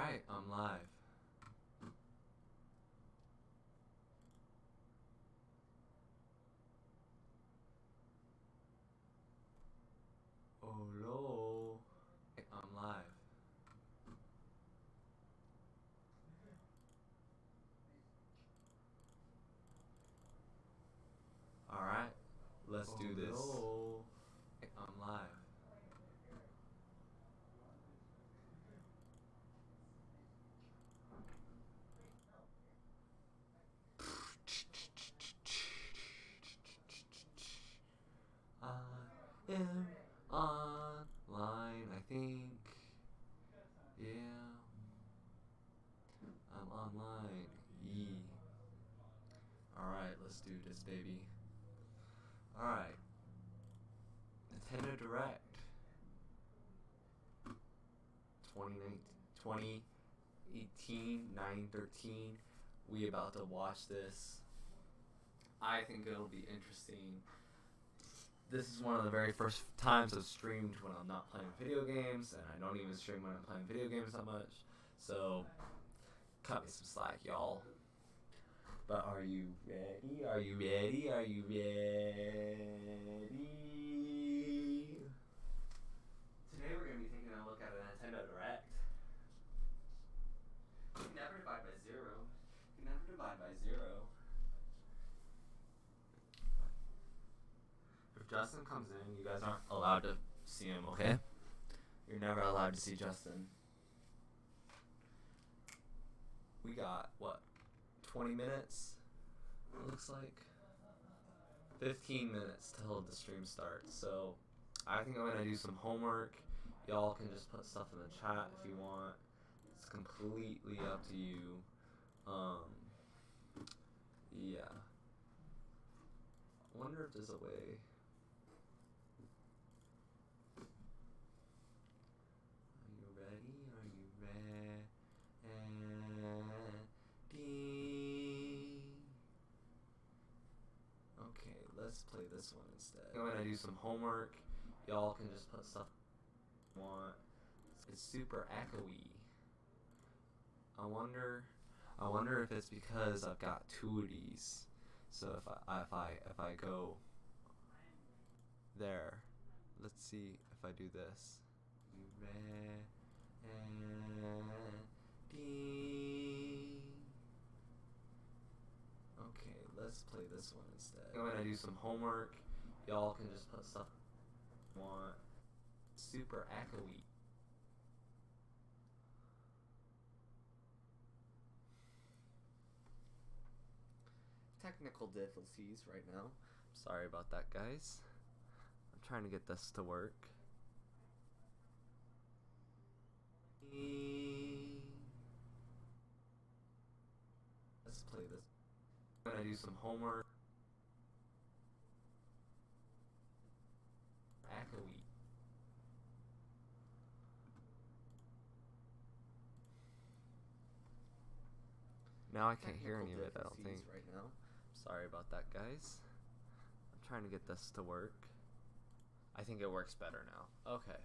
Alright, I'm live. Oh no. I'm live. Alright, let's do this. No. I'm live. I am online, I think. Yeah. I'm online. Yee. Alright, let's do this, baby. Alright. Nintendo Direct 2018, 9/13. We about to watch this. I think it'll be interesting. This is one of the very first times I've streamed when I'm not playing video games, and I don't even stream when I'm playing video games that much. So, cut me some slack, y'all. But are you ready? Are you ready? Are you ready? Today we're going to be taking a look at a Nintendo Direct. You can never divide by zero. You can never divide by zero. If Justin comes in, you guys aren't allowed to see him, okay? You're never allowed to see Justin. We got, what, 20 minutes? It looks like 15 minutes till the stream starts. So I think I'm going to do some homework. Y'all can just put stuff in the chat if you want. It's completely up to you. Yeah. I wonder if there's a way. Are you ready? Are you ready? Okay, let's play this one instead. I'm gonna do some homework. Y'all can just put stuff you want. It's super echoey. I wonder if it's because I've got two of these. So if I go there, let's see if I do this. You ready? Okay, let's play this one instead. I'm gonna do some homework. Y'all can just put stuff you want. Super echoey. Technical difficulties right now. Sorry about that, guys. I'm trying to get this to work. Let's play this. I'm gonna do some homework. Echoey. Now I can't hear any of it, I don't think. Right now. Sorry about that, guys. I'm trying to get this to work. I think it works better now. Okay.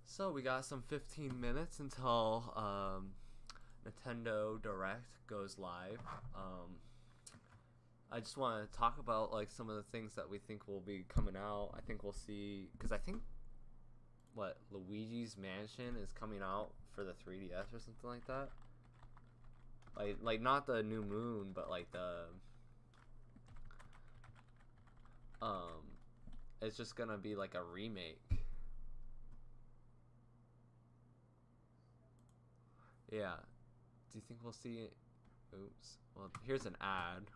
So we got some 15 minutes until Nintendo Direct goes live. I just want to talk about like some of the things that we think will be coming out. I think we'll see, because I think what Luigi's Mansion is coming out for the 3DS or something like that. Like not the New Moon, but like the it's just gonna be like a remake. Yeah. Do you think we'll see it? Oops. Well, here's an ad.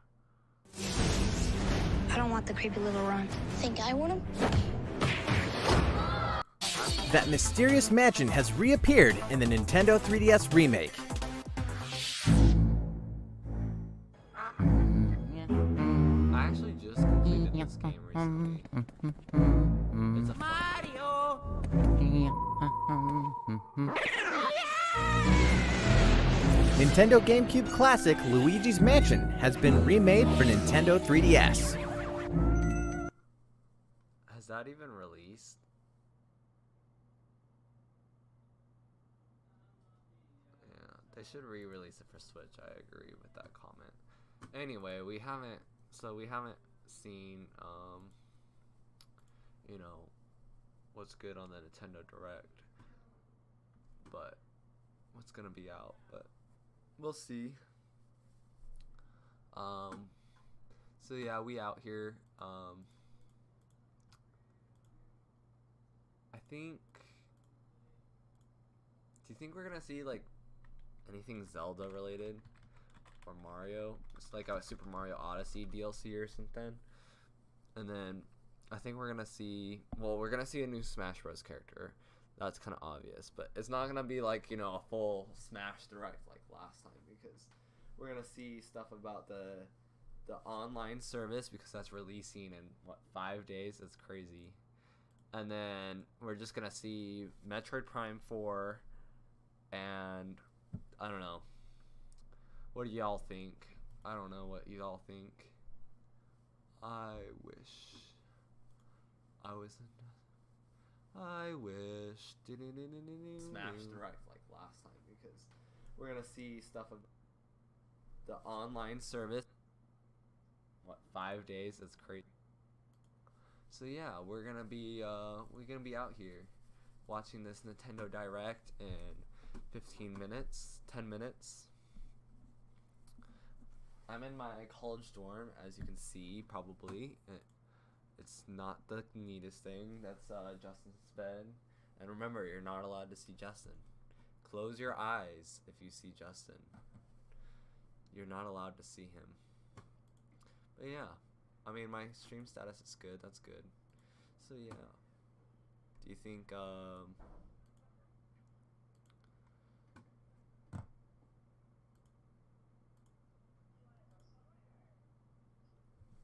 I don't want the creepy little runt. Think I want him? That mysterious mansion has reappeared in the Nintendo 3DS remake. I actually just completed this game recently. It's a Mario. Nintendo GameCube classic Luigi's Mansion has been remade for Nintendo 3DS. Has that even released? They should re-release it for Switch. I agree with that comment. Anyway, we haven't seen you know, what's good on the Nintendo Direct, but what's gonna be out, but we'll see. So yeah, we out here. I think. Do you think we're gonna see like anything Zelda related or Mario? It's like a Super Mario Odyssey DLC or something. And then I think we're gonna see. Well, we're gonna see a new Smash Bros. Character. That's kind of obvious, but it's not gonna be like, you know, a full Smash Direct like last time, because we're gonna see stuff about the online service, because that's releasing in what, 5 days. That's crazy. And then we're just gonna see Metroid Prime 4, and I don't know. What do y'all think? I don't know what y'all think. I wish I was Smash Direct like last time, because we're gonna see stuff of the online service. What, 5 days? That's crazy. So yeah, we're gonna be out here watching this Nintendo Direct in 15 minutes, 10 minutes. I'm in my college dorm, as you can see, probably. It's not the neatest thing. That's Justin's bed. And remember, you're not allowed to see Justin. Close your eyes if you see Justin. You're not allowed to see him. But yeah, I mean, my stream status is good. That's good. So yeah. Do you think,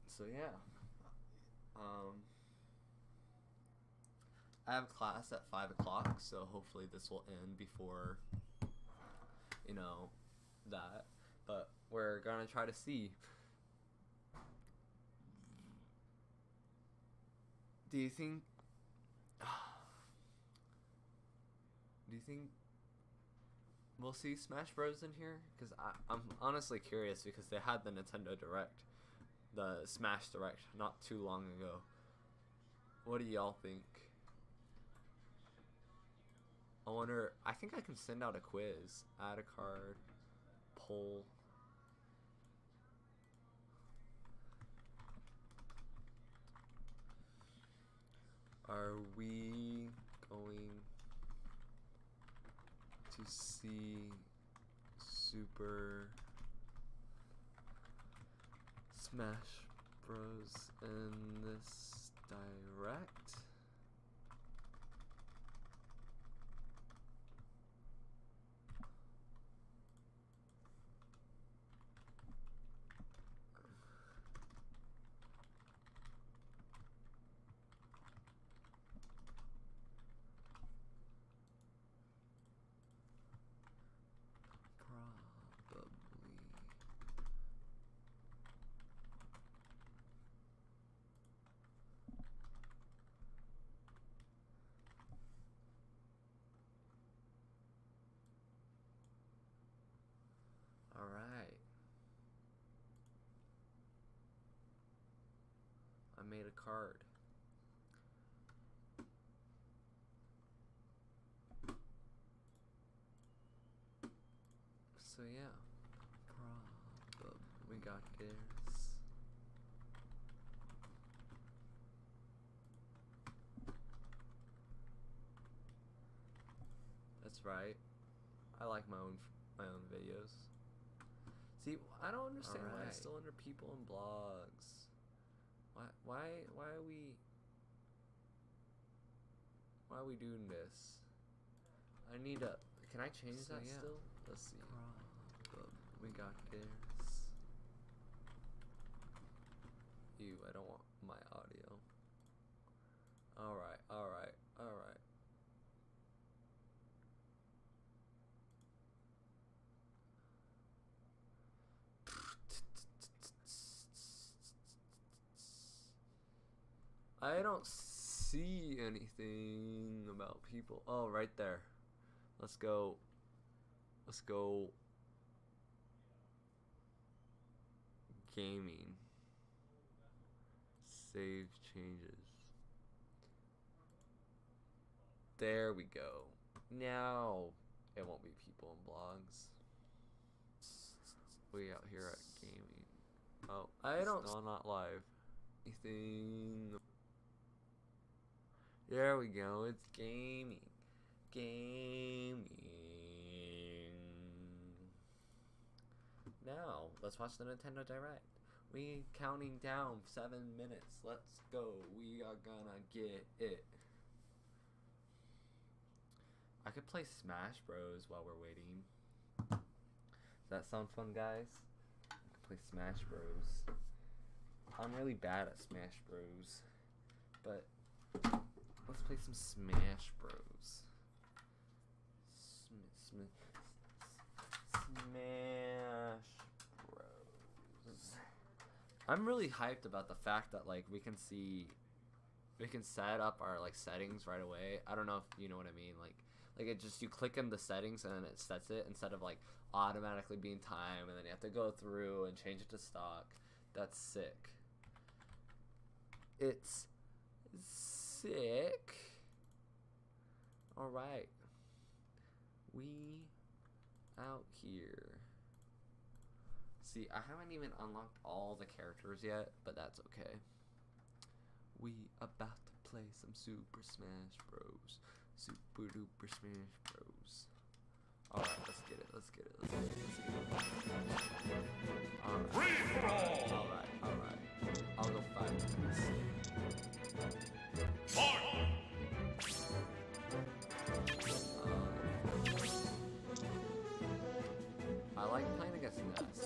so yeah. I have class at 5 o'clock, so hopefully this will end before, you know, that. But we're gonna try to see. Do you think we'll see Smash Bros in here? Because I'm honestly curious, because they had the Nintendo Direct, the Smash Direct, not too long ago. What do y'all think? I wonder, I think I can send out a quiz, add a card, poll. Are we going to see Super Smash Bros in this Direct? Alright. I made a card. So yeah. We got this. That's right. I like my own videos. See, I don't understand why I'm still under people and blogs. Why are we doing this? I need a. Can I change that still? Let's see. We got this. Ew, I don't want my audio. Alright. I don't see anything about people. Oh, right there. Let's go Gaming. Save changes. There we go. Now it won't be people in blogs. We out here at gaming. Oh, I don't. No, not live. Anything. There we go. It's gaming. Gaming. Now let's watch the Nintendo Direct. We counting down 7 minutes. Let's go. We are gonna get it. I could play Smash Bros while we're waiting. Does that sound fun, guys? I could play Smash Bros. I'm really bad at Smash Bros. But let's play some Smash Bros. Smash Bros. I'm really hyped about the fact that like we can set up our like settings right away. I don't know if you know what I mean. Like it just, you click in the settings and then it sets it instead of like automatically being time and then you have to go through and change it to stock. That's sick. It's sick. Alright. We out here. See, I haven't even unlocked all the characters yet, but that's okay. We about to play some Super Smash Bros. Super duper Smash Bros. Alright, let's get it, let's get it, let's get it, let's get it. Alright, alright. I'll go 5 minutes. I like playing against Ness.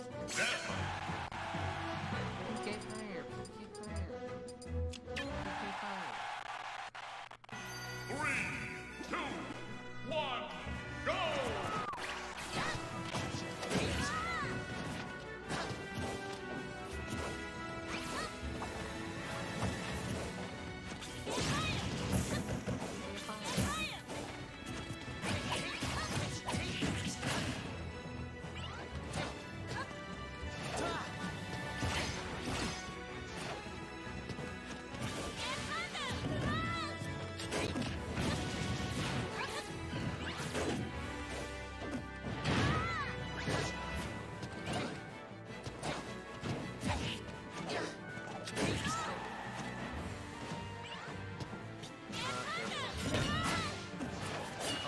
PK Fire, PK Fire. PK Fire. 3, 2, 1, go!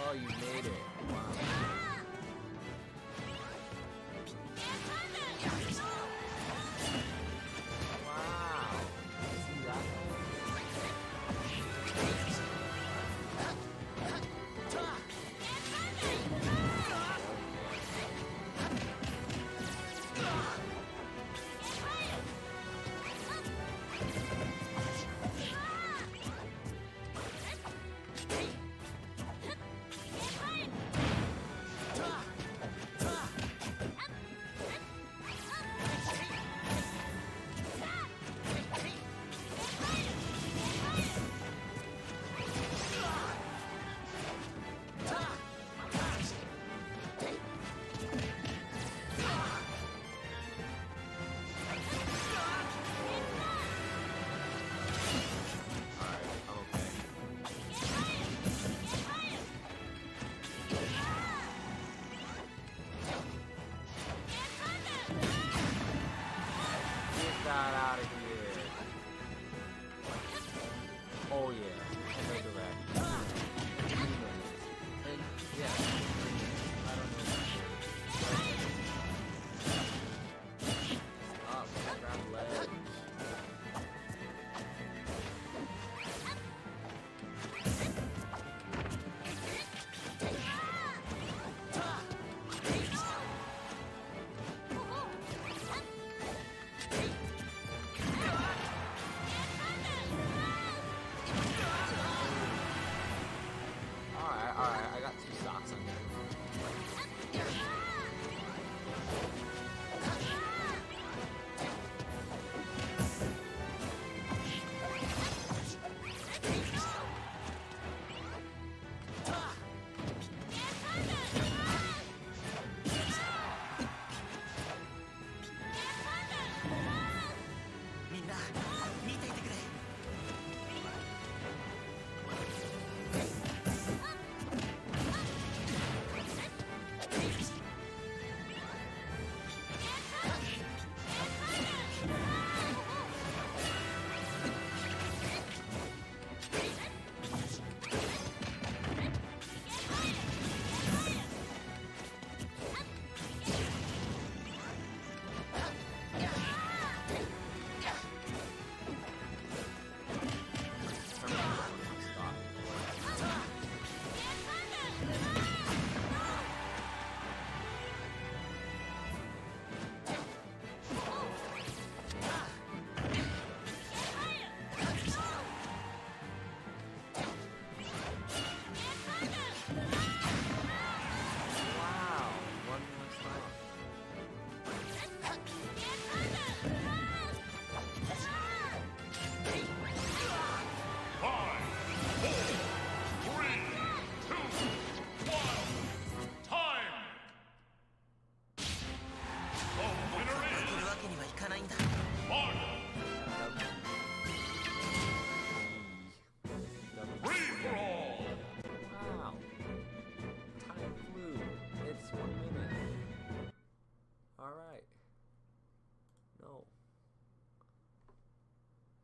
Oh, you made it. Wow. Wow. See that?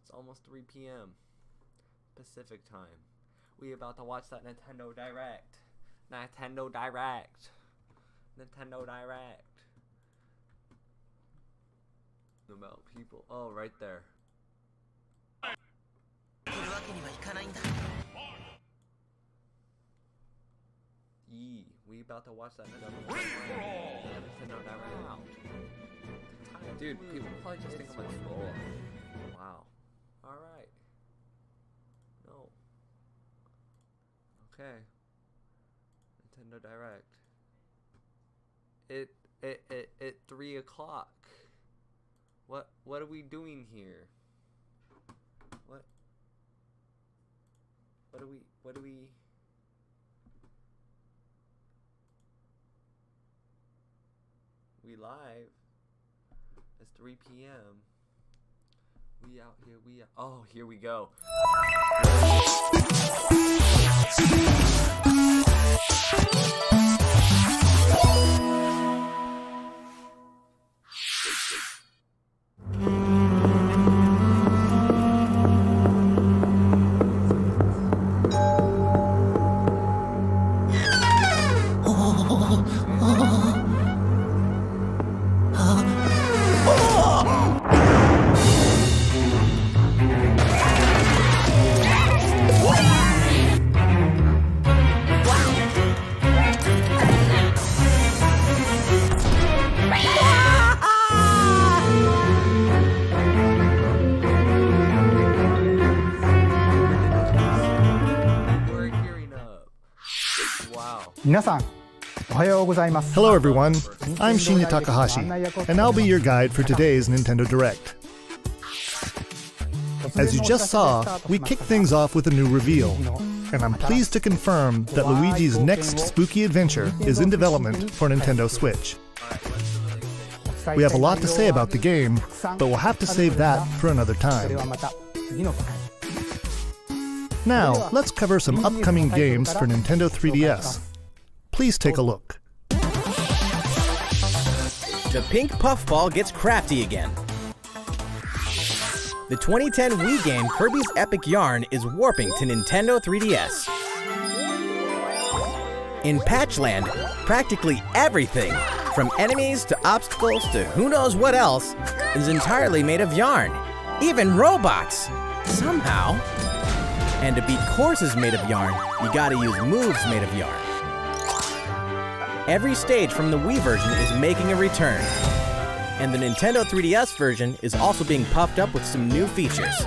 It's almost 3 p.m. Pacific time. We about to watch that Nintendo Direct. Nintendo Direct. About people. Oh, right there. We about to watch that Nintendo Direct. Dude, people probably just think I'm a troll. Wow. Alright. No. Okay. Nintendo Direct. At 3 o'clock. What are we doing here? What do we We live. It's 3 p.m. We out here, oh, here we go. Hello everyone, I'm Shinya Takahashi, and I'll be your guide for today's Nintendo Direct. As you just saw, we kicked things off with a new reveal, and I'm pleased to confirm that Luigi's next spooky adventure is in development for Nintendo Switch. We have a lot to say about the game, but we'll have to save that for another time. Now, let's cover some upcoming games for Nintendo 3DS. Please take a look. The pink puffball gets crafty again. The 2010 Wii game Kirby's Epic Yarn is warping to Nintendo 3DS. In Patchland, practically everything, from enemies to obstacles to who knows what else, is entirely made of yarn. Even robots! Somehow. And to beat courses made of yarn, you gotta use moves made of yarn. Every stage from the Wii version is making a return. And the Nintendo 3DS version is also being puffed up with some new features.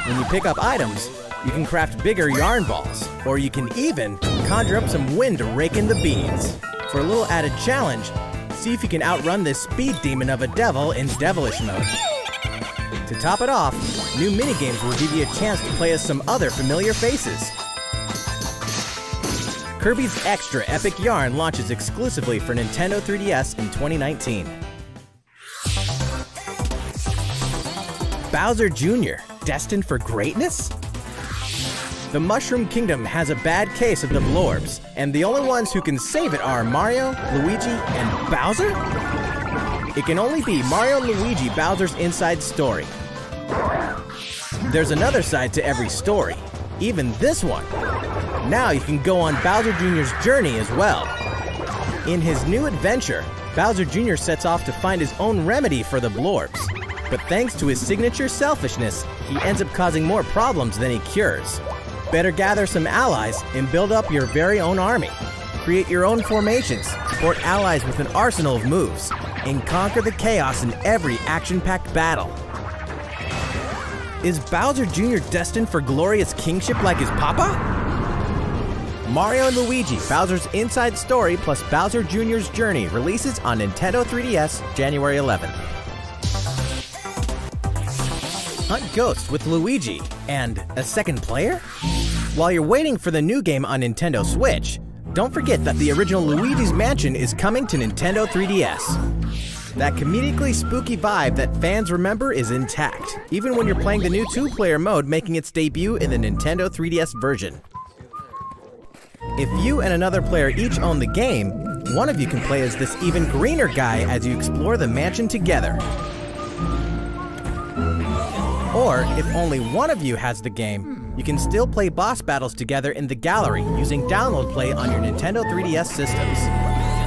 When you pick up items, you can craft bigger yarn balls, or you can even conjure up some wind to rake in the beans. For a little added challenge, see if you can outrun this speed demon of a devil in Devilish mode. To top it off, new minigames will give you a chance to play as some other familiar faces. Kirby's Extra Epic Yarn launches exclusively for Nintendo 3DS in 2019. Bowser Jr., destined for greatness? The Mushroom Kingdom has a bad case of the Blorbs, and the only ones who can save it are Mario, Luigi, and Bowser? It can only be Mario and Luigi Bowser's inside story. There's another side to every story, even this one. Now you can go on Bowser Jr.'s journey as well. In his new adventure, Bowser Jr. sets off to find his own remedy for the Blorbs. But thanks to his signature selfishness, he ends up causing more problems than he cures. Better gather some allies and build up your very own army. Create your own formations, support allies with an arsenal of moves, and conquer the chaos in every action-packed battle. Is Bowser Jr. destined for glorious kingship like his papa? Mario and Luigi, Bowser's Inside Story plus Bowser Jr.'s Journey releases on Nintendo 3DS January 11th. Hunt Ghosts with Luigi and a second player? While you're waiting for the new game on Nintendo Switch, don't forget that the original Luigi's Mansion is coming to Nintendo 3DS. That comedically spooky vibe that fans remember is intact, even when you're playing the new 2-player mode making its debut in the Nintendo 3DS version. If you and another player each own the game, one of you can play as this even greener guy as you explore the mansion together. Or, if only one of you has the game, you can still play boss battles together in the gallery using Download Play on your Nintendo 3DS systems.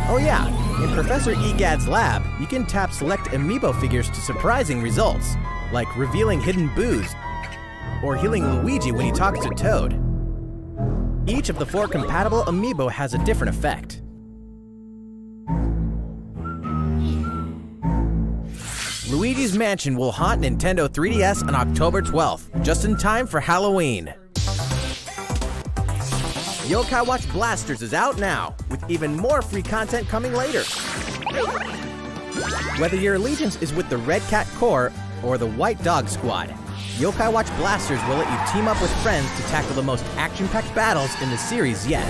Oh yeah, in Professor Egad's lab, you can tap select amiibo figures to surprising results, like revealing hidden boos, or healing Luigi when he talks to Toad. Each of the 4 compatible amiibo has a different effect. Luigi's Mansion will haunt Nintendo 3DS on October 12th, just in time for Halloween. Yokai Watch Blasters is out now, with even more free content coming later. Whether your allegiance is with the Red Cat Corps or the White Dog Squad, Yokai Watch Blasters will let you team up with friends to tackle the most action-packed battles in the series yet.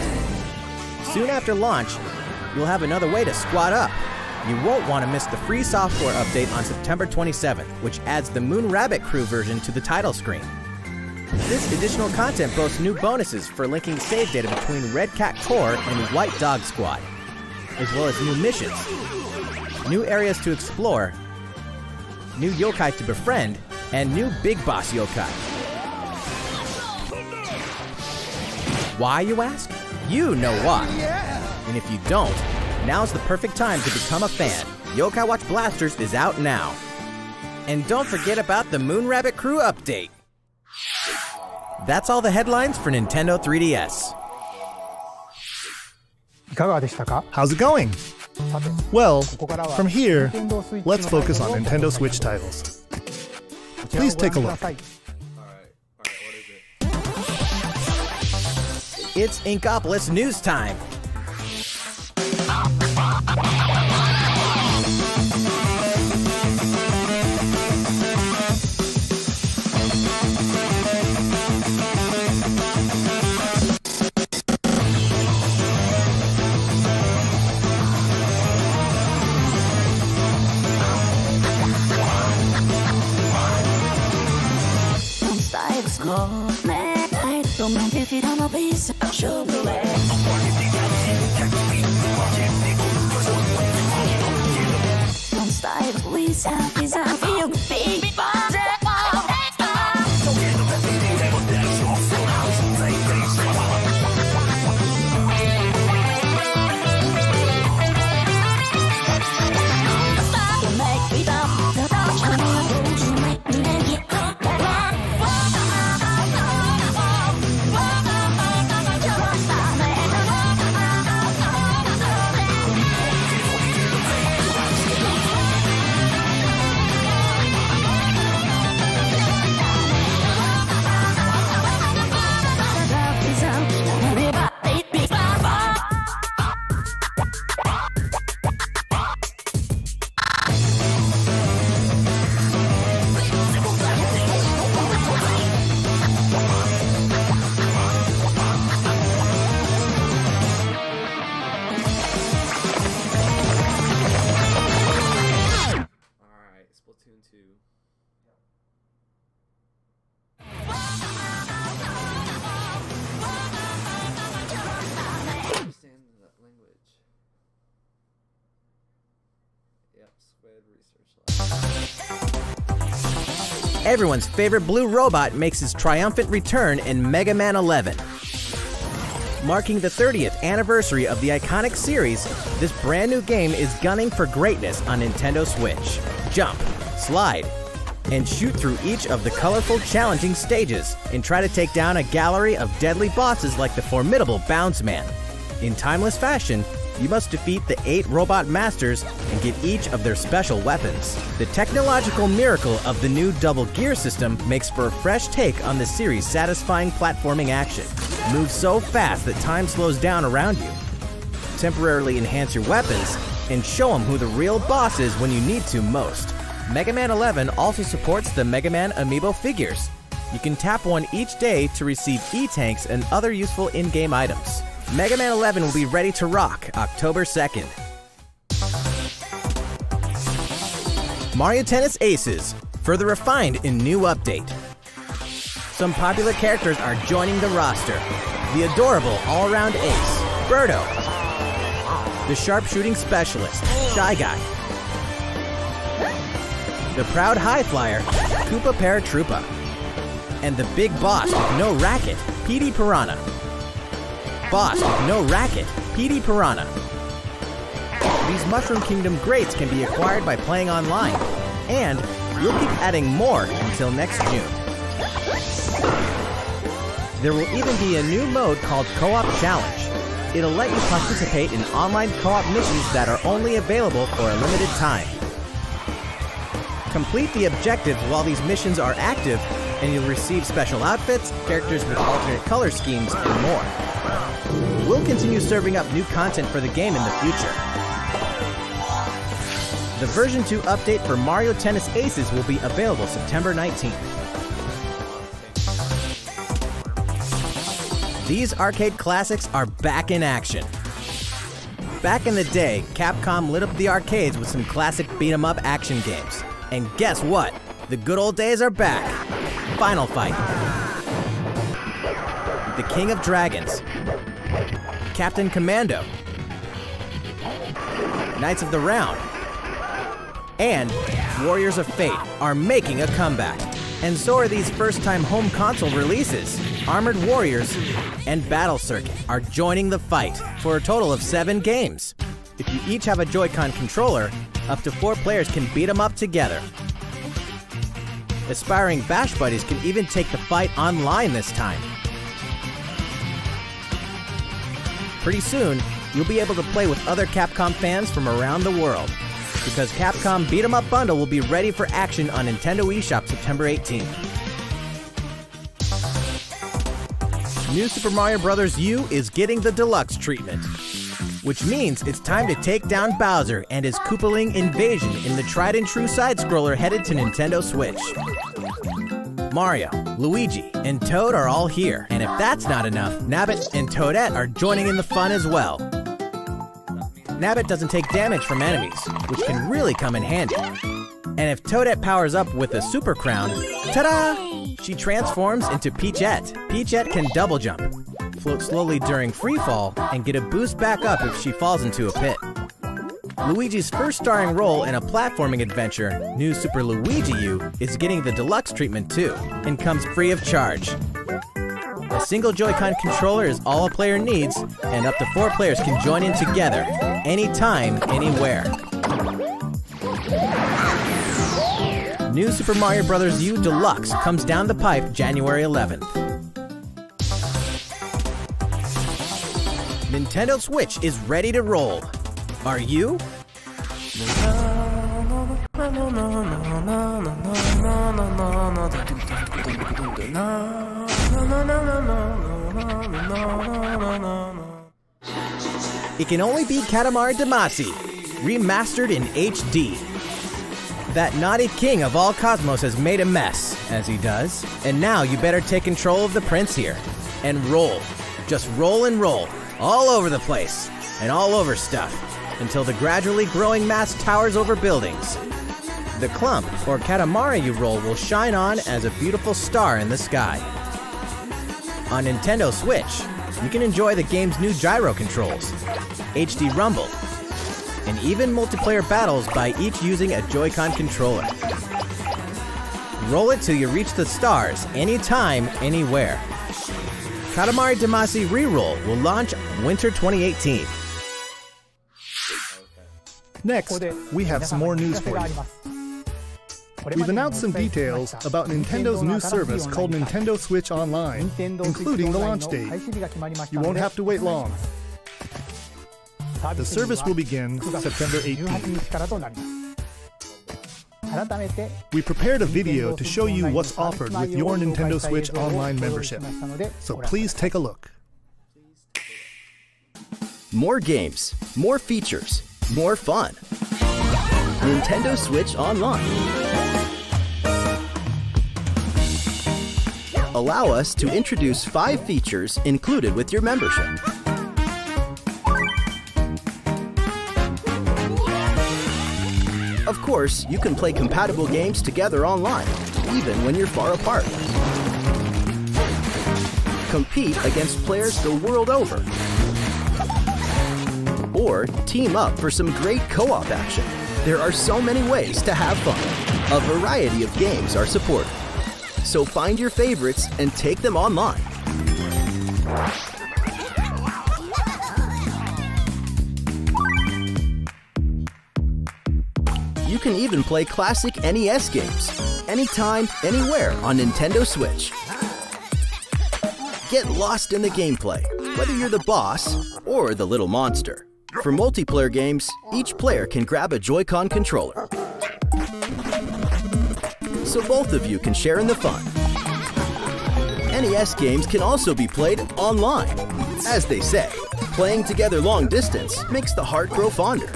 Soon after launch, you'll have another way to squad up. You won't want to miss the free software update on September 27th, which adds the Moon Rabbit Crew version to the title screen. This additional content boasts new bonuses for linking save data between Red Cat Corps and White Dog Squad, as well as new missions, new areas to explore, new yokai to befriend, and new Big Boss yokai. Why, you ask? You know why. And if you don't, now's the perfect time to become a fan. Yokai Watch Blasters is out now. And don't forget about the Moon Rabbit Crew update. That's all the headlines for Nintendo 3DS. いかがでしたか? How's it going? さて、 Well, ここからは from here, Nintendo Switch let's の focus on タイトルを Nintendo Switch titles. こちらを Please take a ご覧 look. ください。 Alright, what is it? It's Inkopolis News Time. Splatoon 2. I understand that language. Yep, Squid Research Lab. Everyone's favorite blue robot makes his triumphant return in Mega Man 11. Marking the 30th anniversary of the iconic series, this brand new game is gunning for greatness on Nintendo Switch. Jump, slide, and shoot through each of the colorful, challenging stages and try to take down a gallery of deadly bosses like the formidable Bounce Man. In timeless fashion, you must defeat the 8 robot masters and get each of their special weapons. The technological miracle of the new Double Gear system makes for a fresh take on the series' satisfying platforming action. Move so fast that time slows down around you. Temporarily enhance your weapons and show them who the real boss is when you need to most. Mega Man 11 also supports the Mega Man Amiibo figures. You can tap one each day to receive E-Tanks and other useful in-game items. Mega Man 11 will be ready to rock October 2nd. Mario Tennis Aces, further refined in new update. Some popular characters are joining the roster. The adorable all-around ace, Birdo. The sharpshooting specialist, Shy Guy. the proud high flyer, Koopa Paratroopa, and the big boss with no racket, Petey Piranha. Boss with no racket, Petey Piranha. These Mushroom Kingdom greats can be acquired by playing online, and we'll keep adding more until next June. There will even be a new mode called Co-op Challenge. It'll let you participate in online co-op missions that are only available for a limited time. Complete the objectives while these missions are active, and you'll receive special outfits, characters with alternate color schemes, and more. We'll continue serving up new content for the game in the future. The version 2 update for Mario Tennis Aces will be available September 19th. These arcade classics are back in action. Back in the day, Capcom lit up the arcades with some classic beat-em-up action games. And guess what? The good old days are back. Final Fight, The King of Dragons, Captain Commando, Knights of the Round, and Warriors of Fate are making a comeback. And so are these first-time home console releases. Armored Warriors and Battle Circuit are joining the fight for a total of 7 games. If you each have a Joy-Con controller, up to 4 players can beat them up together. Aspiring Bash Buddies can even take the fight online this time. Pretty soon, you'll be able to play with other Capcom fans from around the world, because Capcom Beat 'em Up Bundle will be ready for action on Nintendo eShop September 18th. New Super Mario Bros. U is getting the deluxe treatment, which means it's time to take down Bowser and his Koopaling invasion in the tried and true side-scroller headed to Nintendo Switch. Mario, Luigi, and Toad are all here, and if that's not enough, Nabbit and Toadette are joining in the fun as well. Nabbit doesn't take damage from enemies, which can really come in handy. And if Toadette powers up with a Super Crown, ta-da! She transforms into Peachette. Peachette can double jump, float slowly during free fall, and get a boost back up if she falls into a pit. Luigi's first starring role in a platforming adventure, New Super Luigi U, is getting the deluxe treatment too, and comes free of charge. A single Joy-Con controller is all a player needs, and up to 4 players can join in together, anytime, anywhere. New Super Mario Bros. U Deluxe comes down the pipe January 11th. Nintendo Switch is ready to roll. Are you? It can only be Katamari Damacy, remastered in HD. That naughty king of all cosmos has made a mess, as he does, and now you better take control of the prince here. And roll. Just roll and roll, all over the place, and all over stuff, until the gradually growing mass towers over buildings. The clump, or Katamari you roll, will shine on as a beautiful star in the sky. On Nintendo Switch, you can enjoy the game's new gyro controls, HD Rumble, and even multiplayer battles by each using a Joy-Con controller. Roll it till you reach the stars, anytime, anywhere. Katamari Damacy Reroll will launch winter 2018. Next, we have some more news for you. We've announced some details about Nintendo's new service called Nintendo Switch Online, including the launch date. You won't have to wait long. The service will begin September 18th. We prepared a video to show you what's offered with your Nintendo Switch Online membership, so please take a look. More games, more features, more fun. Nintendo Switch Online. Allow us to introduce 5 features included with your membership. Of course, you can play compatible games together online, even when you're far apart. Compete against players the world over. Or team up for some great co-op action. There are so many ways to have fun. A variety of games are supported. So find your favorites and take them online. You can even play classic NES games, anytime, anywhere on Nintendo Switch. Get lost in the gameplay, whether you're the boss or the little monster. For multiplayer games, each player can grab a Joy-Con controller, so both of you can share in the fun. NES games can also be played online. As they say, playing together long distance makes the heart grow fonder.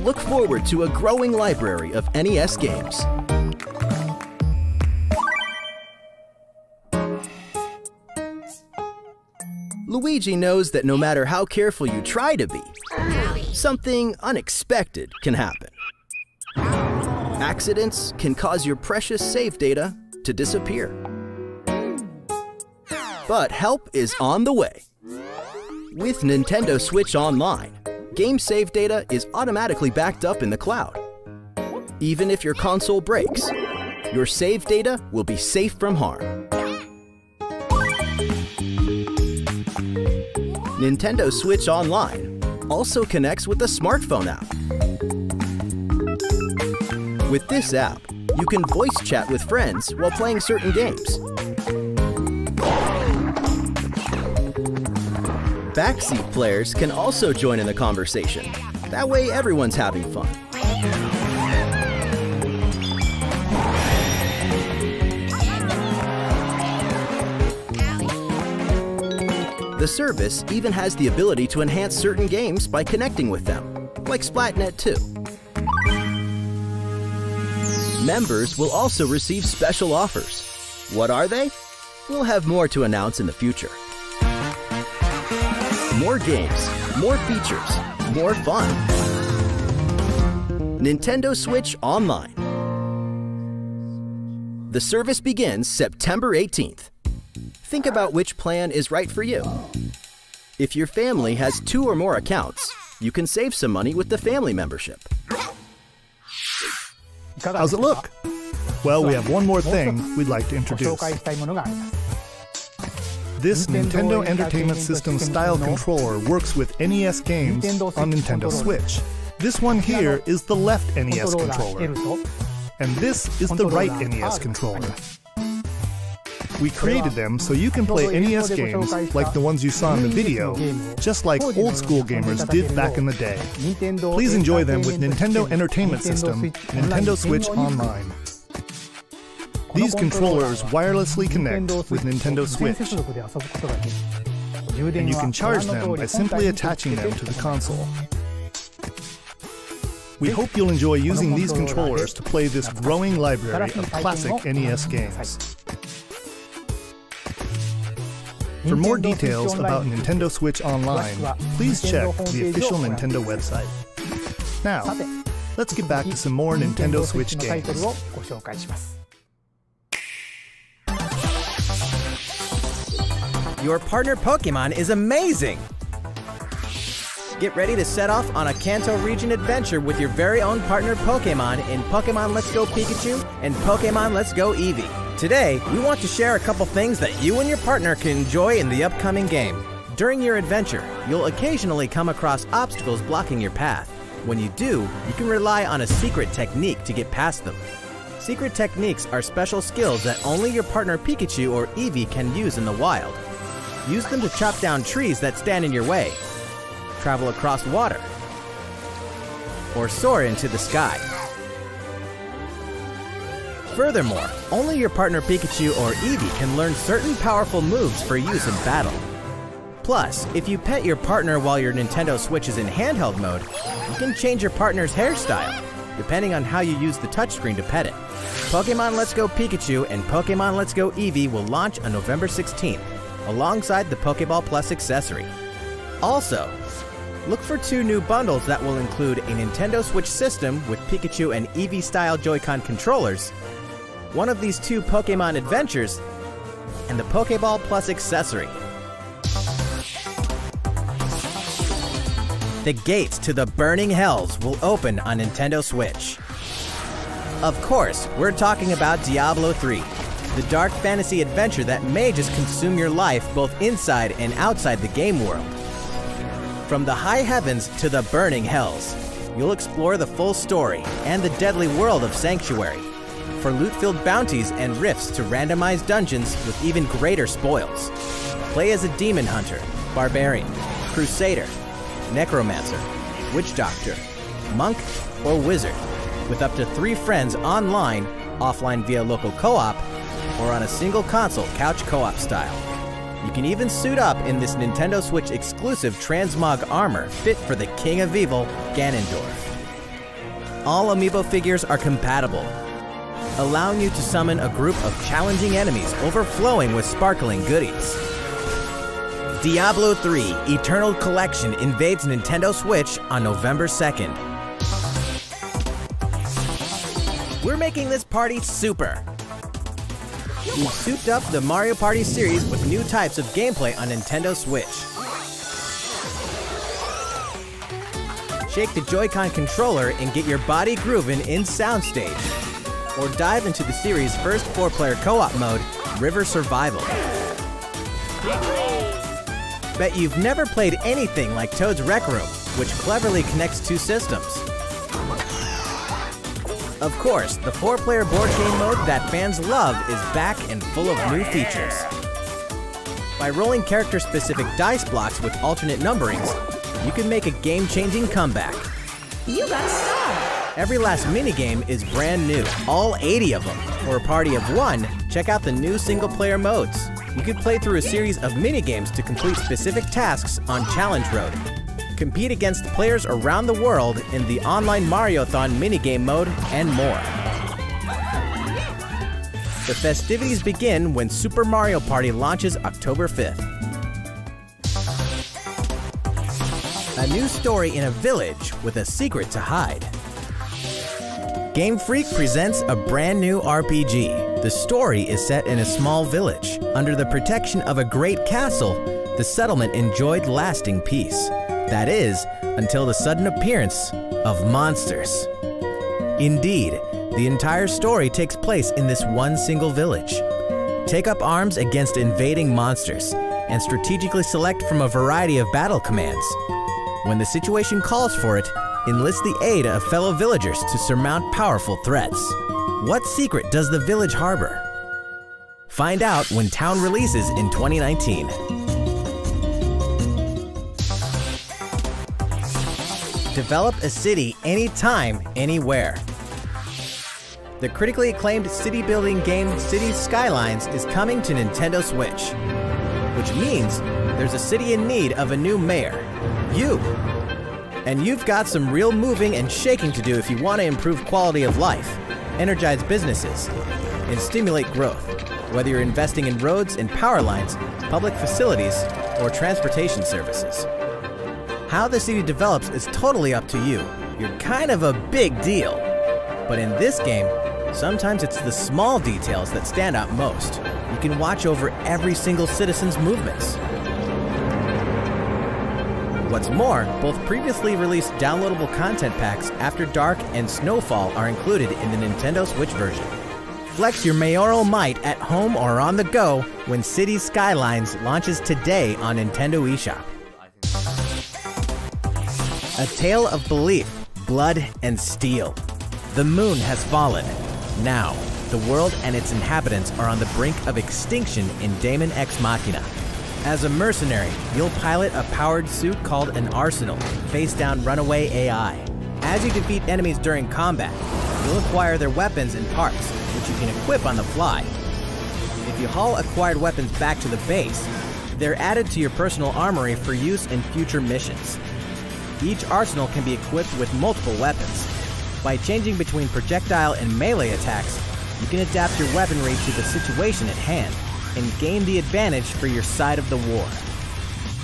Look forward to a growing library of NES games. Luigi knows that no matter how careful you try to be, something unexpected can happen. Accidents can cause your precious save data to disappear. But help is on the way. With Nintendo Switch Online, game save data is automatically backed up in the cloud. Even if your console breaks, your save data will be safe from harm. Nintendo Switch Online also connects with the smartphone app. With this app, you can voice chat with friends while playing certain games. Backseat players can also join in the conversation. That way everyone's having fun. The service even has the ability to enhance certain games by connecting with them, like Splatnet 2. Members will also receive special offers. What are they? We'll have more to announce in the future. More games, more features, more fun. Nintendo Switch Online. The service begins September 18th. Think about which plan is right for you. If your family has 2 or more accounts, you can save some money with the family membership. How's it look? Well, we have one more thing we'd like to introduce. This Nintendo Entertainment System style controller works with NES games on Nintendo Switch. This one here is the left NES controller, and this is the right NES controller. We created them so you can play NES games like the ones you saw in the video, just like old school gamers did back in the day. Please enjoy them with Nintendo Entertainment System, Nintendo Switch Online. These controllers wirelessly connect with Nintendo Switch, and you can charge them by simply attaching them to the console. We hope you'll enjoy using these controllers to play this growing library of classic NES games. For more details about Nintendo Switch Online, please check the official Nintendo website. Now, let's get back to some more Nintendo Switch games. Your partner Pokemon is amazing! Get ready to set off on a Kanto region adventure with your very own partner Pokemon in Pokemon Let's Go Pikachu and Pokemon Let's Go Eevee. Today, we want to share a couple things that you and your partner can enjoy in the upcoming game. During your adventure, you'll occasionally come across obstacles blocking your path. When you do, you can rely on a secret technique to get past them. Secret techniques are special skills that only your partner Pikachu or Eevee can use in the wild. Use them to chop down trees that stand in your way, travel across water, or soar into the sky. Furthermore, only your partner Pikachu or Eevee can learn certain powerful moves for use in battle. Plus, if you pet your partner while your Nintendo Switch is in handheld mode, you can change your partner's hairstyle, depending on how you use the touchscreen to pet it. Pokemon Let's Go Pikachu and Pokemon Let's Go Eevee will launch on November 16th, alongside the Pokeball Plus accessory. Also, look for 2 new bundles that will include a Nintendo Switch system with Pikachu and Eevee-style Joy-Con controllers, one of these 2 Pokemon adventures, and the Pokeball Plus accessory. The gates to the burning hells will open on Nintendo Switch. Of course, we're talking about Diablo 3, the dark fantasy adventure that may just consume your life both inside and outside the game world. From the high heavens to the burning hells, you'll explore the full story and the deadly world of Sanctuary, for loot-filled bounties and rifts to randomized dungeons with even greater spoils. Play as a demon hunter, barbarian, crusader, necromancer, witch doctor, monk, or wizard, with up to 3 friends online, offline via local co-op, or on a single console couch co-op style. You can even suit up in this Nintendo Switch exclusive transmog armor fit for the King of Evil, Ganondorf. All amiibo figures are compatible, allowing you to summon a group of challenging enemies overflowing with sparkling goodies. Diablo 3 Eternal Collection invades Nintendo Switch on November 2nd. We're making this party super. We've souped up the Mario Party series with new types of gameplay on Nintendo Switch. Shake the Joy-Con controller and get your body grooving in Soundstage. Or dive into the series' first 4-player co-op mode, River Survival. Bet you've never played anything like Toad's Rec Room, which cleverly connects 2 systems. Of course, the 4-player board game mode that fans love is back and full of new features. By rolling character-specific dice blocks with alternate numberings, you can make a game-changing comeback. You got a star! Every last minigame is brand new, all 80 of them. For a party of 1, check out the new single-player modes. You can play through a series of minigames to complete specific tasks on Challenge Road. Compete against players around the world in the online Mariothon minigame mode, and more. The festivities begin when Super Mario Party launches October 5th. A new story in a village with a secret to hide. Game Freak presents a brand new RPG. The story is set in a small village. Under the protection of a great castle, the settlement enjoyed lasting peace. That is, until the sudden appearance of monsters. Indeed, the entire story takes place in this one single village. Take up arms against invading monsters, and strategically select from a variety of battle commands. When the situation calls for it, enlist the aid of fellow villagers to surmount powerful threats. What secret does the village harbor? Find out when Town releases in 2019. Develop a city anytime, anywhere. The critically acclaimed city-building game Cities Skylines is coming to Nintendo Switch, which means there's a city in need of a new mayor, you. And you've got some real moving and shaking to do if you want to improve quality of life, energize businesses, and stimulate growth, whether you're investing in roads and power lines, public facilities, or transportation services. How the city develops is totally up to you. You're kind of a big deal. But in this game, sometimes it's the small details that stand out most. You can watch over every single citizen's movements. What's more, both previously released downloadable content packs After Dark and Snowfall are included in the Nintendo Switch version. Flex your mayoral might at home or on the go when Cities Skylines launches today on Nintendo eShop. A tale of belief, blood, and steel. The moon has fallen. Now, the world and its inhabitants are on the brink of extinction in Daemon X Machina. As a mercenary, you'll pilot a powered suit called an Arsenal, face down runaway AI. As you defeat enemies during combat, you'll acquire their weapons and parts, which you can equip on the fly. If you haul acquired weapons back to the base, they're added to your personal armory for use in future missions. Each arsenal can be equipped with multiple weapons. By changing between projectile and melee attacks, you can adapt your weaponry to the situation at hand and gain the advantage for your side of the war.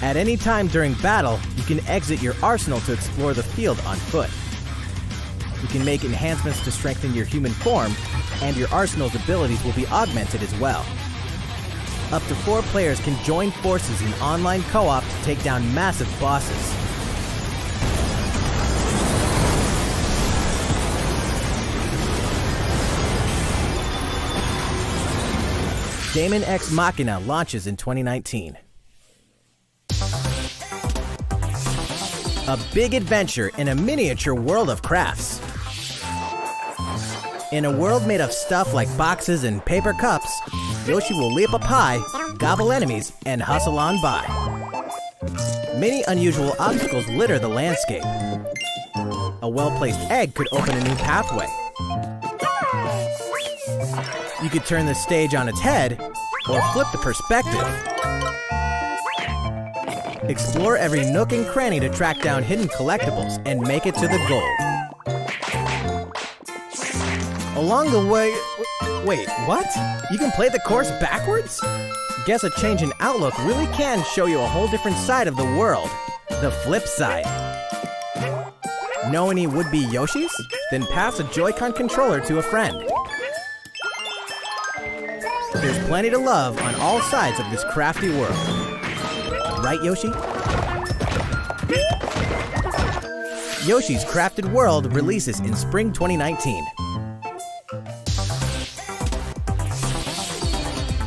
At any time during battle, you can exit your arsenal to explore the field on foot. You can make enhancements to strengthen your human form, and your arsenal's abilities will be augmented as well. Up to 4 players can join forces in online co-op to take down massive bosses. Daemon X Machina launches in 2019. A big adventure in a miniature world of crafts. In a world made of stuff like boxes and paper cups, Yoshi will leap up high, gobble enemies, and hustle on by. Many unusual obstacles litter the landscape. A well-placed egg could open a new pathway. You could turn the stage on its head, or flip the perspective. Explore every nook and cranny to track down hidden collectibles and make it to the goal. Along the way... Wait, what? You can play the course backwards? Guess a change in outlook really can show you a whole different side of the world. The flip side. Know any would-be Yoshis? Then pass a Joy-Con controller to a friend. There's plenty to love on all sides of this crafty world. Right, Yoshi? Yoshi's Crafted World releases in spring 2019.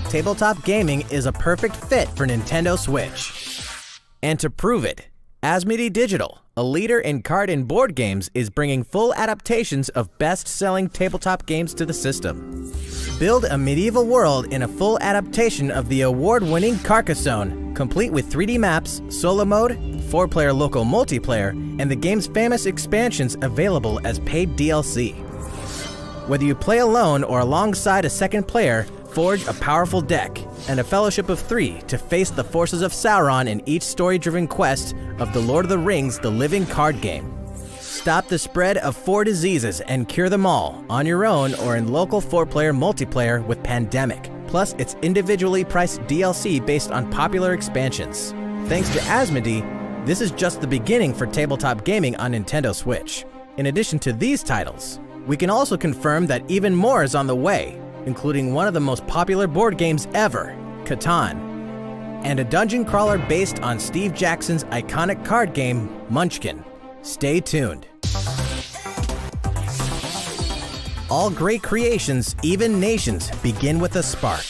Tabletop gaming is a perfect fit for Nintendo Switch. And to prove it, Asmodee Digital, a leader in card and board games, is bringing full adaptations of best-selling tabletop games to the system. Build a medieval world in a full adaptation of the award-winning Carcassonne, complete with 3D maps, solo mode, 4-player local multiplayer, and the game's famous expansions available as paid DLC. Whether you play alone or alongside a second player, forge a powerful deck and a fellowship of 3 to face the forces of Sauron in each story-driven quest of The Lord of the Rings: The Living Card Game. Stop the spread of 4 diseases and cure them all on your own or in local 4-player multiplayer with Pandemic, plus its individually priced DLC based on popular expansions. Thanks to Asmodee, this is just the beginning for tabletop gaming on Nintendo Switch. In addition to these titles, we can also confirm that even more is on the way, including one of the most popular board games ever, Catan, and a dungeon crawler based on Steve Jackson's iconic card game, Munchkin. Stay tuned. All great creations, even nations, begin with a spark.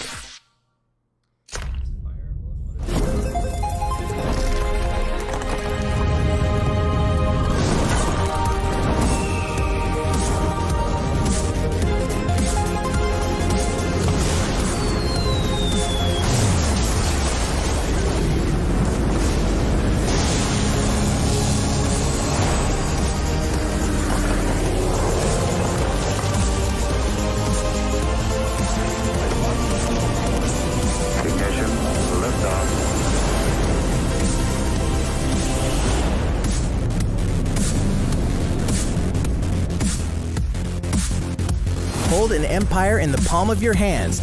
Hold an empire in the palm of your hands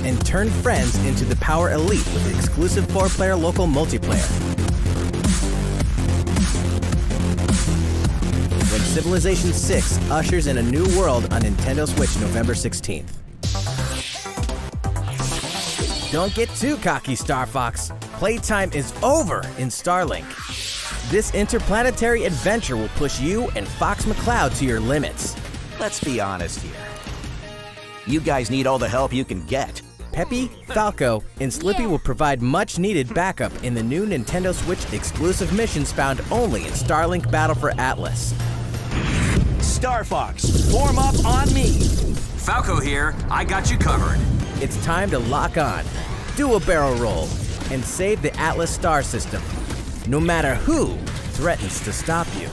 and turn friends into the Power Elite with exclusive 4-player local multiplayer. When Civilization VI ushers in a new world on Nintendo Switch November 16th. Don't get too cocky, Star Fox. Playtime is over in Starlink. This interplanetary adventure will push you and Fox McCloud to your limits. Let's be honest here. You guys need all the help you can get. Peppy, Falco, and Slippy will provide much-needed backup in the new Nintendo Switch exclusive missions found only in Starlink Battle for Atlas. Star Fox, form up on me. Falco here. I got you covered. It's time to lock on, do a barrel roll, and save the Atlas star system, no matter who threatens to stop you.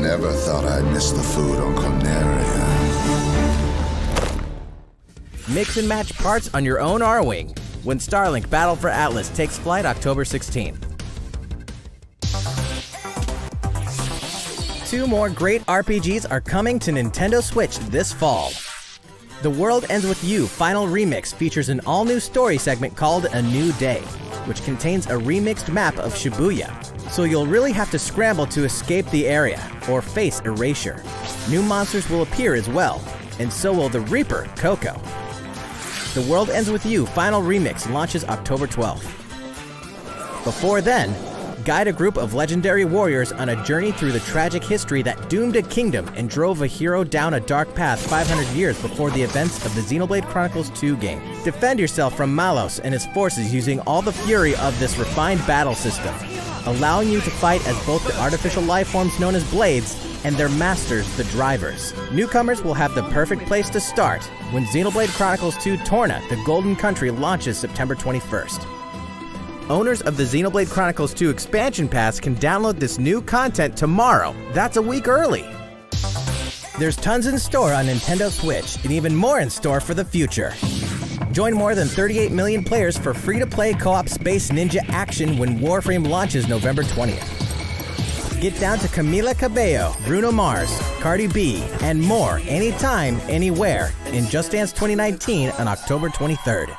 Never thought I'd miss the food on Corneria. Mix and match parts on your own R-Wing when Starlink Battle for Atlas takes flight October 16th. 2 more great RPGs are coming to Nintendo Switch this fall. The World Ends With You Final Remix features an all-new story segment called A New Day, which contains a remixed map of Shibuya, so you'll really have to scramble to escape the area or face erasure. New monsters will appear as well, and so will the Reaper, Coco. The World Ends With You Final Remix launches October 12th. Before then, guide a group of legendary warriors on a journey through the tragic history that doomed a kingdom and drove a hero down a dark path 500 years before the events of the Xenoblade Chronicles 2 game. Defend yourself from Malos and his forces using all the fury of this refined battle system, allowing you to fight as both the artificial life forms known as blades and their masters, the drivers. Newcomers will have the perfect place to start when Xenoblade Chronicles 2 Torna, the Golden Country launches September 21st. Owners of the Xenoblade Chronicles 2 Expansion Pass can download this new content tomorrow. That's a week early. There's tons in store on Nintendo Switch, and even more in store for the future. Join more than 38 million players for free-to-play co-op Space Ninja action when Warframe launches November 20th. Get down to Camila Cabello, Bruno Mars, Cardi B, and more anytime, anywhere in Just Dance 2019 on October 23rd.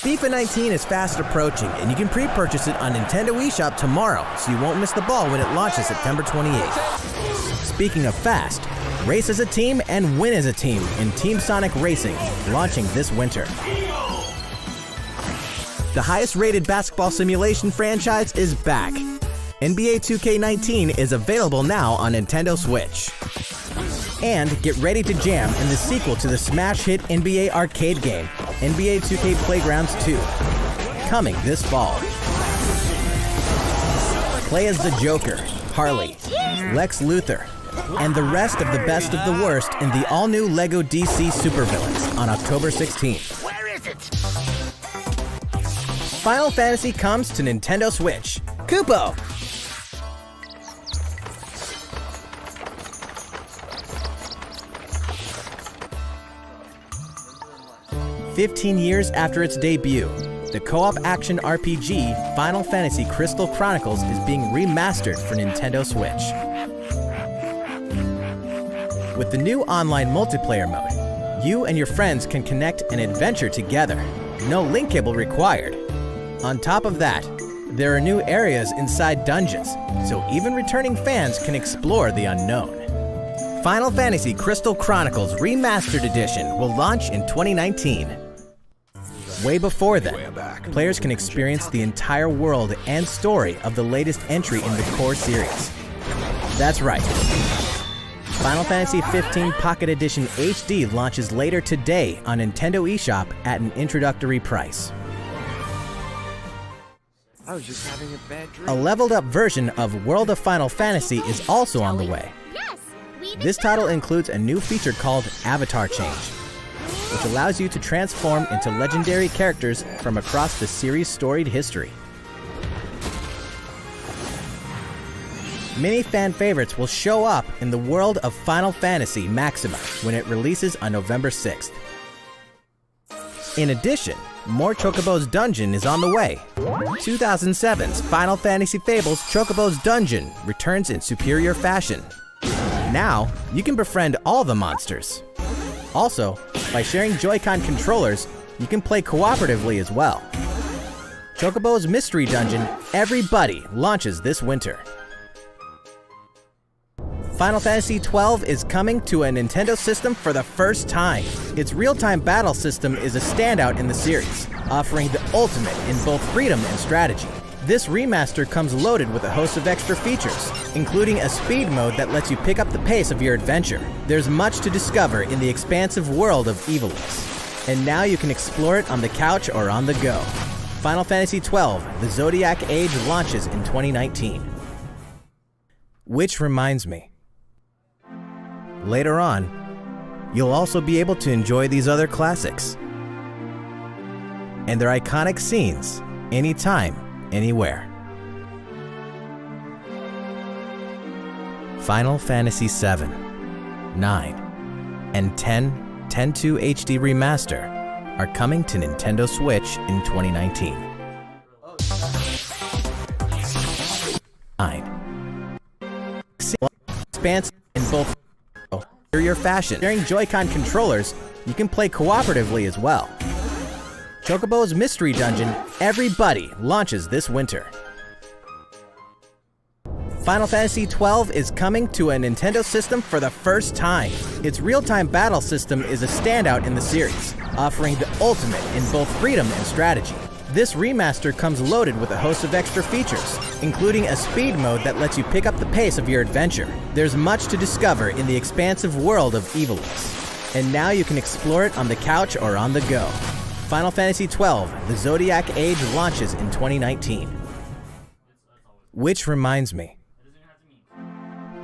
FIFA 19 is fast approaching, and you can pre-purchase it on Nintendo eShop tomorrow, so you won't miss the ball when it launches September 28th. Speaking of fast, race as a team and win as a team in Team Sonic Racing, launching this winter. The highest-rated basketball simulation franchise is back. NBA 2K19 is available now on Nintendo Switch. And get ready to jam in the sequel to the smash hit NBA arcade game, NBA 2K Playgrounds 2, coming this fall. Play as the Joker, Harley, Lex Luthor, and the rest of the best of the worst in the all-new LEGO DC Supervillains on October 16th. Where is it? Final Fantasy comes to Nintendo Switch. Kupo! "15 years after its debut, the co-op action RPG Final Fantasy Crystal Chronicles is being remastered for Nintendo Switch. With the new online multiplayer mode, you and your friends can connect and adventure together. No link cable required. On top of that, there are new areas inside dungeons, so even returning fans can explore the unknown. Final Fantasy Crystal Chronicles Remastered Edition will launch in 2019. Way before then, players can experience the entire world and story of the latest entry in the core series. That's right. Final Fantasy XV Pocket Edition HD launches later today on Nintendo eShop at an introductory price. I was just having a bad dream. A leveled up version of World of Final Fantasy is also on the way. This title includes a new feature called Avatar Change, which allows you to transform into legendary characters from across the series' storied history. Many fan favorites will show up in the world of Final Fantasy Maxima when it releases on November 6th. In addition, more Chocobo's Dungeon is on the way. 2007's Final Fantasy Fables Chocobo's Dungeon returns in superior fashion. Now, you can befriend all the monsters. Also, by sharing Joy-Con controllers, you can play cooperatively as well. Chocobo's Mystery Dungeon Everybody launches this winter. Final Fantasy XII is coming to a Nintendo system for the first time. Its real-time battle system is a standout in the series, offering the ultimate in both freedom and strategy. This remaster comes loaded with a host of extra features, including a speed mode that lets you pick up the pace of your adventure. There's much to discover in the expansive world of Ivalice, and now you can explore it on the couch or on the go. Final Fantasy XII, The Zodiac Age launches in 2019. Which reminds me, later on, you'll also be able to enjoy these other classics and their iconic scenes anytime, anywhere. Final Fantasy VII, 9, and 10/2 HD Remaster are coming to Nintendo Switch in 2019. 9. Expanse in both superior fashion. Sharing Joy-Con controllers, you can play cooperatively as well. Chocobo's Mystery Dungeon Everybody launches this winter. Final Fantasy XII is coming to a Nintendo system for the first time. Its real-time battle system is a standout in the series, offering the ultimate in both freedom and strategy. This remaster comes loaded with a host of extra features, including a speed mode that lets you pick up the pace of your adventure. There's much to discover in the expansive world of Ivalice, and now you can explore it on the couch or on the go. Final Fantasy XII: The Zodiac Age launches in 2019. Which reminds me,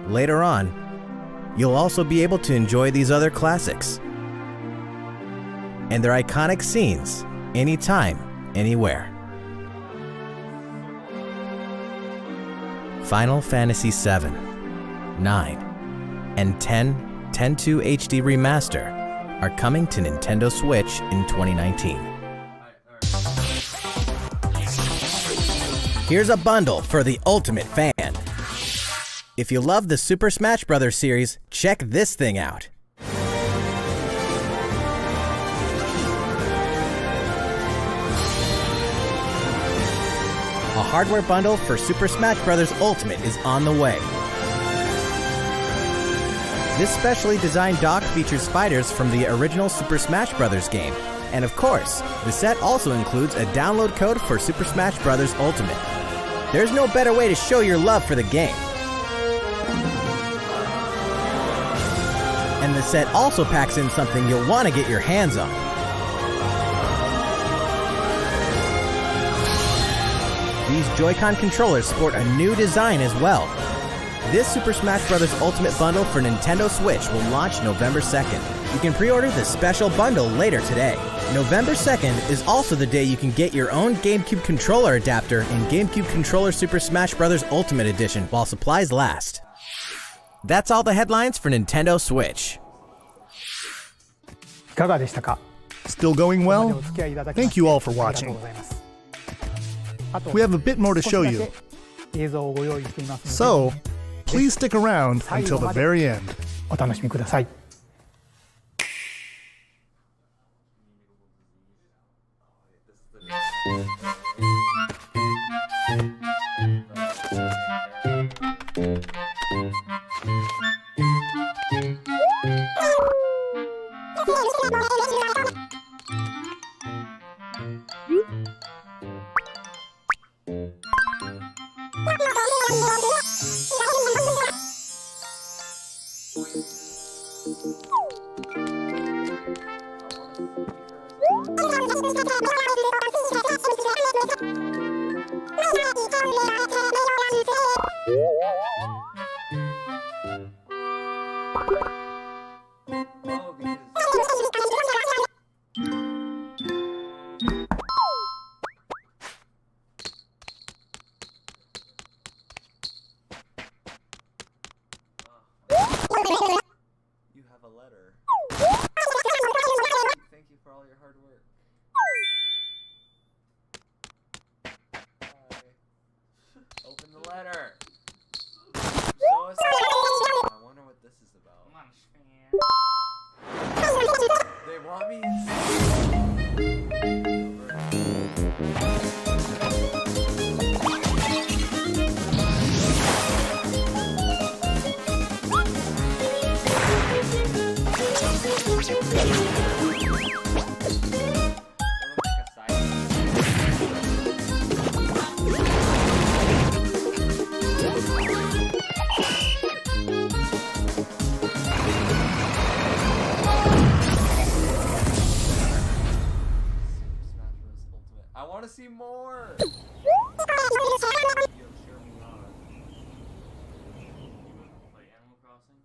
later on, you'll also be able to enjoy these other classics and their iconic scenes anytime, anywhere. Final Fantasy VII, 9, and 10.2 HD Remaster are coming to Nintendo Switch in 2019. Here's a bundle for the ultimate fan. If you love the Super Smash Bros. Series, check this thing out. A hardware bundle for Super Smash Bros. Ultimate is on the way. This specially designed dock features fighters from the original Super Smash Bros. Game. And of course, the set also includes a download code for Super Smash Bros. Ultimate. There's no better way to show your love for the game. And the set also packs in something you'll want to get your hands on. These Joy-Con controllers sport a new design as well. This Super Smash Bros. Ultimate bundle for Nintendo Switch will launch November 2nd. You can pre-order the special bundle later today. November 2nd is also the day you can get your own GameCube controller adapter in GameCube Controller Super Smash Bros. Ultimate Edition while supplies last. That's all the headlines for Nintendo Switch. いかがでしたか? Still going well? Thank you all for watching. We have a bit more to show you. So, please stick around until the very end. お楽しみください. You have a letter. Thank you for all your hard work. Open the letter. Show us. I wonder what this is about. They want me I want to see more.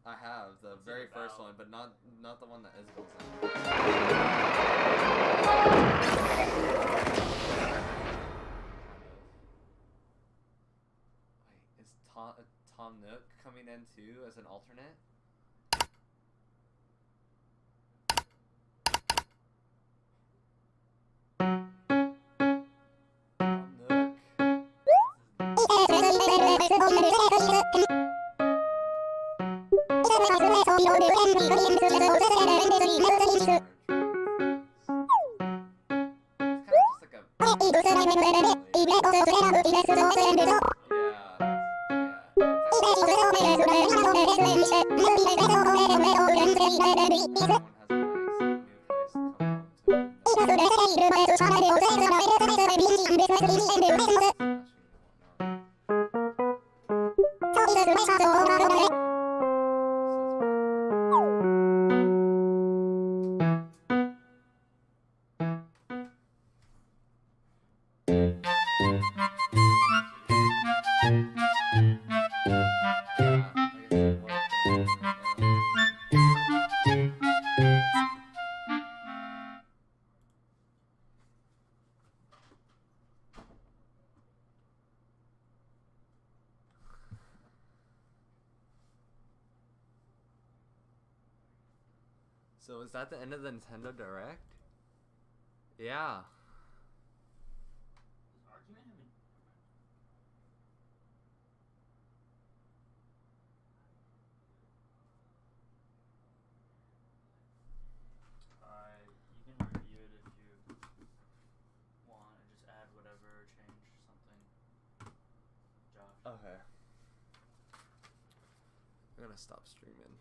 I have the very first one, but not the one that Isabel's in. Wait, is Tom Nook coming in too as an alternate? So is that the end of the Nintendo Direct? Yeah. You can review it if you want and just add whatever or change something. Josh. Okay. I'm gonna stop streaming.